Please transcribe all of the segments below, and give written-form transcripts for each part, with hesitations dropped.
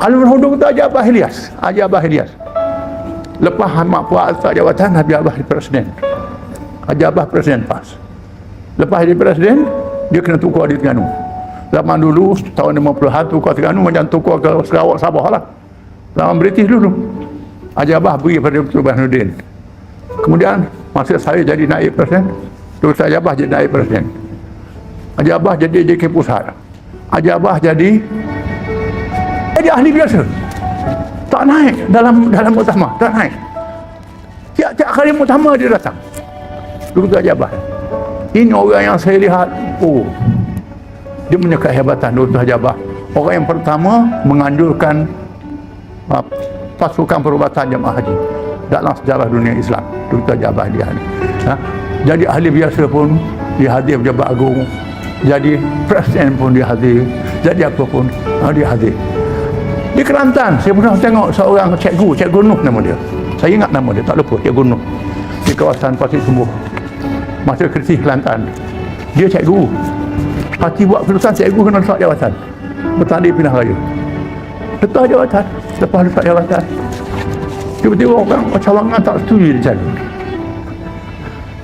Almarhum Dr. Haji Abbas Ilyas. Haji Abbas Ilyas. Lepas Mak Puan letak jawatan, Haji Abbas jadi presiden. Haji Abbas presiden PAS. Lepas jadi presiden, dia kena tukar di Terengganu. Zaman dulu, tahun 50-an, tukar Terengganu macam tukar ke Sarawak, Sabah lah. Zaman British dulu. Haji Abbas beri pada Dr. Burhanuddin. Kemudian, masa saya jadi naib presiden, Dr. Haji Abbas jadi naib presiden. Haji Abbas jadi JK Pusat. Haji Abbas jadi ahli biasa. Tak naik dalam muktamar, tak naik. Tiap-tiap kali muktamar dia datang. Dr. Haji Abbas. Ini orang yang saya lihat, dia punya kehebatan Dr. Haji Abbas. Orang yang pertama menganjurkan pasukan perubatan jemaah haji dalam sejarah dunia Islam. Dr. Haji Abbas dia ni. Jadi ahli biasa pun dia hadir pejabat agung. Jadi presiden pun dia hadir. Jadi apa pun dia hadir. Di Kelantan, saya pernah tengok seorang Cikgu Nuh nama dia. Saya ingat nama dia, tak lupa, Cikgu Nuh. Di kawasan Pasir Sumbuh. Masa Kersih, Kelantan. Dia cikgu. Parti buat keputusan, cikgu kena letak jawatan. Bertanding pindah raya. Letak jawatan. Lepas letak jawatan. Tiba-tiba orang cawangan tak setuju dia calon.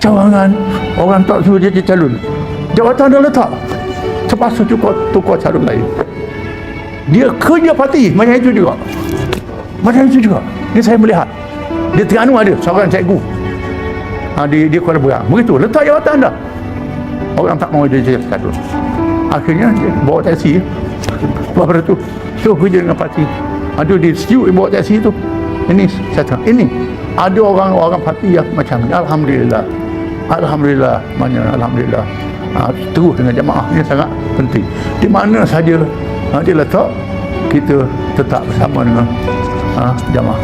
Cawangan, orang tak setuju dia calon. Jawatan dah letak. Terpaksa tukar calon lain. Dia kerja parti macam itu juga. Macam itu juga. Ini saya melihat. Di Terengganu ada seorang cikgu. Di Kuala Berang. Begitu, letak jawatan dah. Orang tak mahu dia calon. Akhirnya dia bawa taksi. Lepas tu, so kerja dengan parti. Ada di sejuk bawa taksi tu. Ini saya cakap, ini ada orang-orang parti yang macam ni. Alhamdulillah. Alhamdulillah. Alhamdulillah. Terus dengan jemaah ini sangat penting. Di mana saja dia letak, kita tetap bersama dengan jemaah.